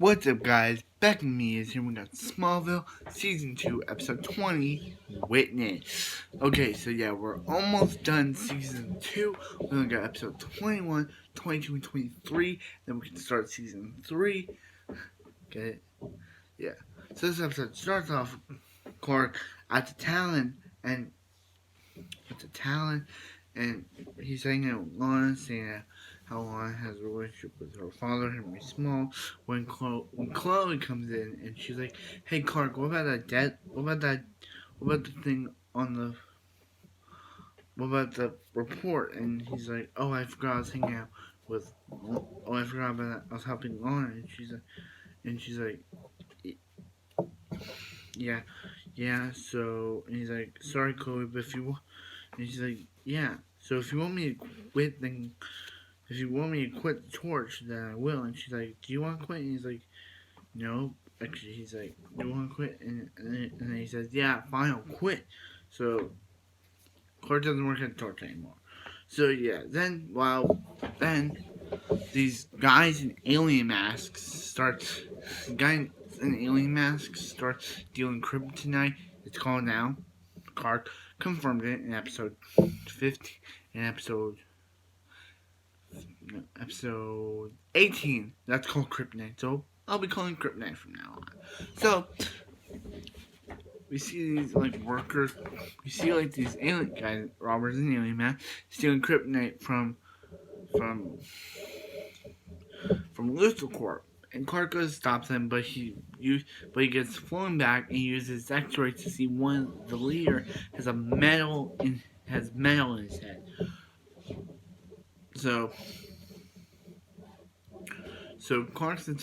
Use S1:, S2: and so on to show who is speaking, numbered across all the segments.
S1: What's up, guys? Back with me is here. We got Smallville Season 2, Episode 20, Witness. Okay, so yeah, we're almost done Season 2. We only got Episode 21, 22, and 23. Then we can start Season 3. Get it? Yeah. So this episode starts off Clark at the Talon, and he's hanging out with Lana, saying how Lana has a relationship with her father, Henry Small. When Chloe comes in and she's like, "Hey Clark, what about that debt? What about the thing on the? What about the report?" And he's like, "Oh, I forgot I was hanging out with. Oh, I forgot about that. I was helping Lana." And she's like, "Yeah, yeah." So and he's like, "Sorry, Chloe, but if you," and she's like, "Yeah. So if you want me to quit, then." If you want me to quit the torch, then I will. And she's like, "Do you want to quit?" And he's like, "No." Actually, he's like, "Do you want to quit?" And then he says, "Yeah, fine, I'll quit." So Clark doesn't work at the torch anymore. So yeah, then these guys in alien masks start dealing kryptonite. It's called now. Clark confirmed it in episode 50, in episode 18. That's called Kryptonite. So I'll be calling Kryptonite from now on. So we see these like workers. We see like these alien guys, robbers and alien man, stealing Kryptonite from from Luthor. And Clark goes stops him, but he gets flown back and uses X-ray to see the leader has metal in his head. So So Clarkson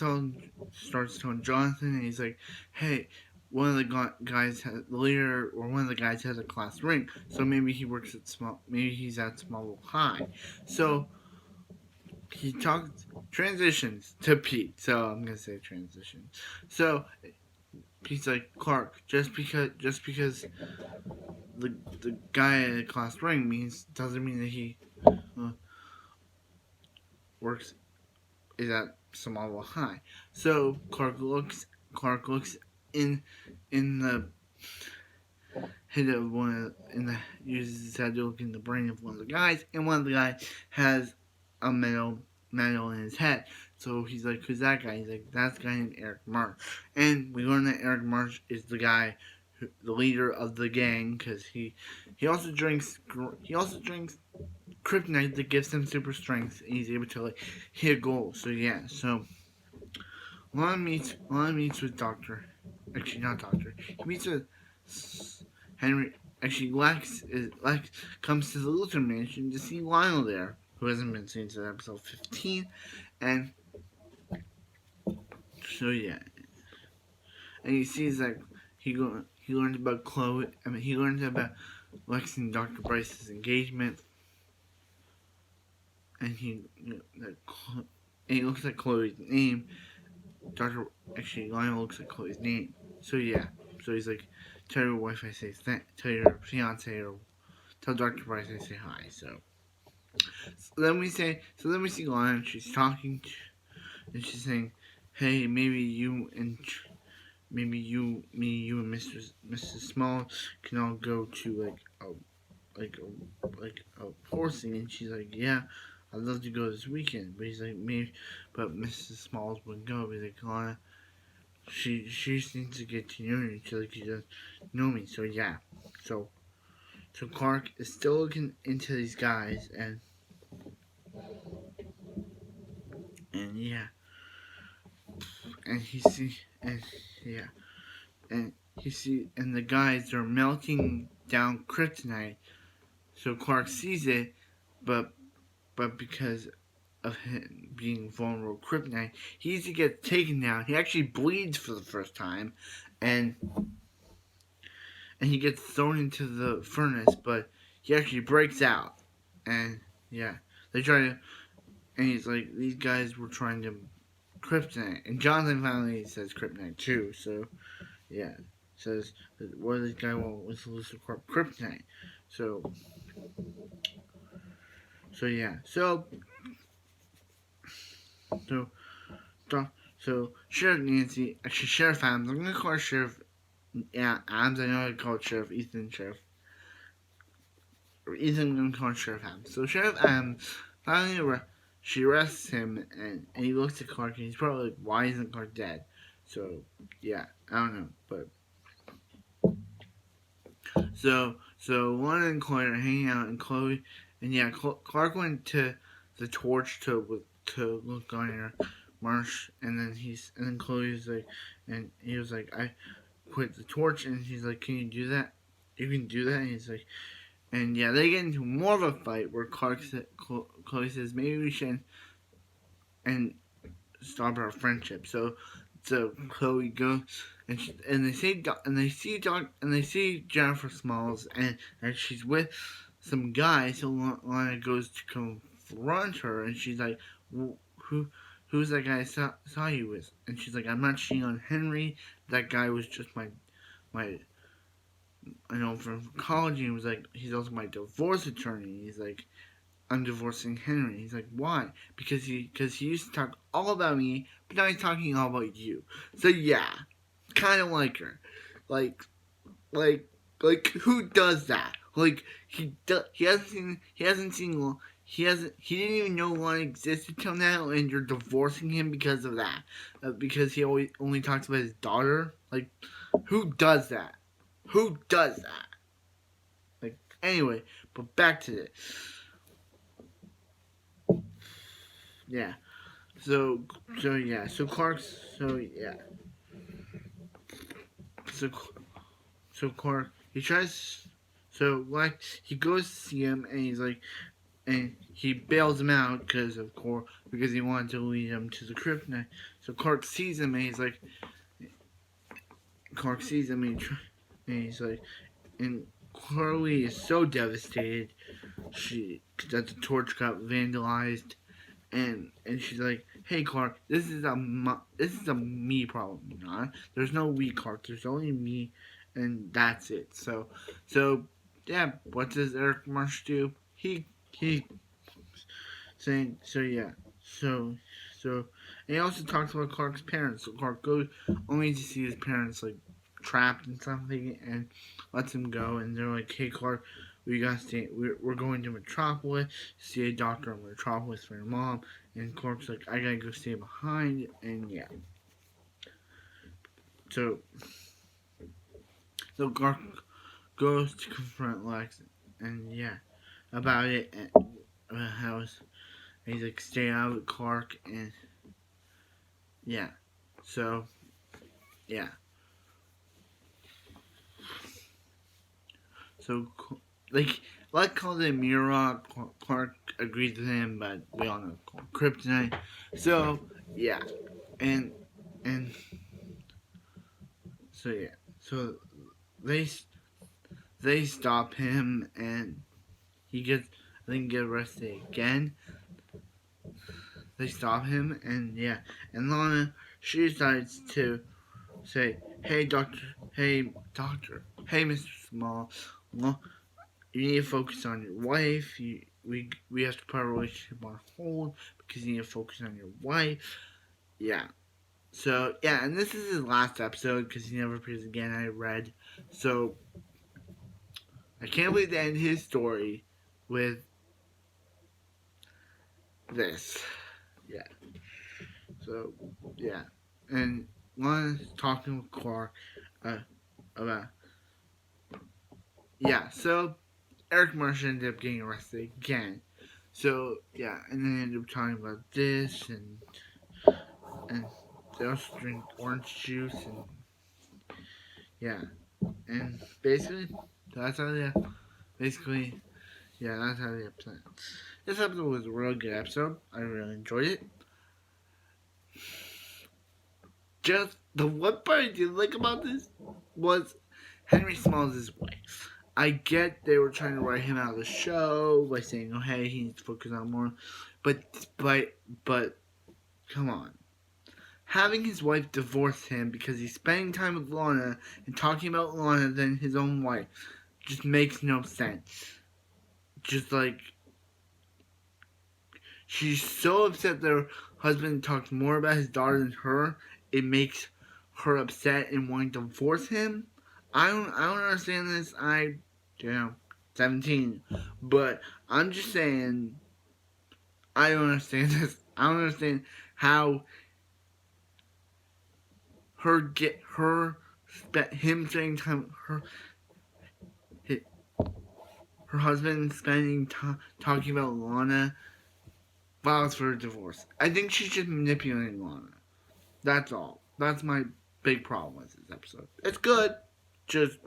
S1: starts telling Jonathan, and he's like, "Hey, one of the guys, the leader, or one of the guys has a class ring, so maybe maybe he's at Smallville High." So he transitions to Pete. So I'm gonna say transition. So Pete's like, "Clark, just because the guy at a class ring doesn't mean that he uh, works is at Smallville High." So Clark looks in in the head of uses his head to look in the brain of one of the guys, and one of the guys has a metal in his head. So he's like, "Who's that guy?" He's like, "That's the guy named Eric Marsh." And we learn that Eric Marsh is the leader of the gang, because he also drinks kryptonite that gives him super strength, and he's able to like hit goals. So yeah, so Lana meets with Doctor. Actually, not Doctor. He meets with Henry. Actually, Lex comes to the Luthor Mansion to see Lionel there, who hasn't been seen since episode 15, and so yeah, and he sees that he learned about Chloe. I mean, he learned about Lex and Doctor Bryce's engagement, and he looks at Chloe's name. Lionel looks at Chloe's name. So yeah, so he's like, "Tell your wife I say tell your fiance, or tell Dr. Bryce I say hi." So then we see Lana, and she's talking, and she's saying, "Hey, you and Mrs. Small can all go to a horsing." And she's like, "Yeah, I'd love to go this weekend." But he's like, "Maybe, but Mrs. Smalls wouldn't go." He's like, "Lana, she needs to get to know me. She doesn't know me." So yeah, so so Clark is still looking into these guys, and yeah, and he see and yeah, and and the guys are melting down kryptonite. So Clark sees it, but because of him being vulnerable to kryptonite, he needs to get taken down. He actually bleeds for the first time, and he gets thrown into the furnace, but he actually breaks out. And yeah, they try to, and he's like, "These guys were trying to kryptonite," and Jonathan finally says kryptonite too. So yeah, says, "What does this guy want with Lucifer Corp kryptonite?" So yeah, so So Sheriff Adams. I'm gonna call her Sheriff. Yeah, Adams. I know I call it Sheriff Ethan. Ethan gonna call Sheriff Adams. So Sheriff Adams finally she arrests him, and he looks at Clark, and he's probably like, "Why isn't Clark dead?" So yeah, I don't know, but so Lana and Chloe are hanging out, and Chloe and yeah, Clark went to the torch to look on her Marsh, and then Chloe's like, and he was like, "I quit the torch," and he's like, "Can you do that? You can do that?" And he's like, and yeah, they get into more of a fight where Chloe says, "Maybe we should and stop our friendship." So Chloe goes, and they see Jennifer Smalls, and she's with some guy. So Lana goes to confront her, and she's like, "Who who's that guy I saw you with?" And she's like, "I'm not cheating on Henry. That guy was just my I know from college." And he was like, "He's also my divorce attorney." He's like, "I'm divorcing Henry." He's like, "Why?" Because he used to talk all about me, but now he's talking all about you. So yeah, kind of like her, like like who does that? Like he didn't even know one existed till now, and you're divorcing him because of that, because he always only talks about his daughter. Like, who does that? Who does that? Like, anyway, but back to this. Yeah. So yeah. So Clark, he tries. So like he goes to see him, and he's like, and he bails him out because he wanted to lead him to the kryptonite. So Clark sees him, and he's like, and Chloe is so devastated. That the torch got vandalized, and she's like, "Hey Clark, this is a me problem, not there's no we Clark, there's only me, and that's it." So yeah, what does Eric Marsh do? He saying so yeah so so and he also talks about Clark's parents. So Clark goes only to see his parents like trapped in something, and lets him go, and they're like, "Hey Clark, we gotta stay. We're going to Metropolis to see a doctor in Metropolis for your mom." And Clark's like, "I gotta go stay behind," and yeah. So Clark goes to confront Lex, and yeah, about it, and about how he's like, "Stay out of it, Clark," and yeah. So yeah. So like called it Mira. Clark agreed with him, but we all know it's called kryptonite. So yeah, and and so yeah, so they they stop him, and he gets, I think, get arrested again. They stop him, and yeah, and Lana, she decides to say, hey doctor, hey Mr. Small, you need to focus on your wife. We have to put our relationship on hold because you need to focus on your wife. Yeah. So yeah, and this is his last episode because he never appears again. I read. So I can't believe they end his story with this. Yeah. So yeah, and Lana's talking with Clark uh, about yeah. So Eric Marsh ended up getting arrested again. So yeah, and then they ended up talking about this, and they also drink orange juice, and yeah, and basically that's how they basically yeah, that's how they episode. This episode was a really good episode. I really enjoyed it. Just the one part I didn't like about this was Henry Smalls' wife. I get they were trying to write him out of the show by saying, "Oh, hey, he needs to focus on more," but but come on. Having his wife divorce him because he's spending time with Lana and talking about Lana than his own wife just makes no sense. Just like, she's so upset that husband talks more about his daughter than her, it makes her upset and wanting to divorce him. I don't understand this. 17, but I'm just saying I don't understand this. I don't understand how him spending time her husband spending time talking about Lana files for a divorce. I think she's just manipulating Lana. That's all. That's my big problem with this episode. It's good, just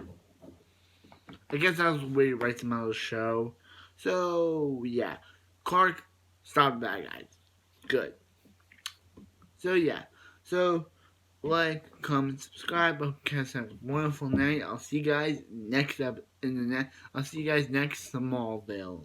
S1: I guess that was the way to write them out of the show. So yeah, Clark, stop that, guys. Good. So yeah, so like, comment, subscribe. Hope you guys have a wonderful night. I'll see you guys next up in the next. I'll see you guys next Smallville.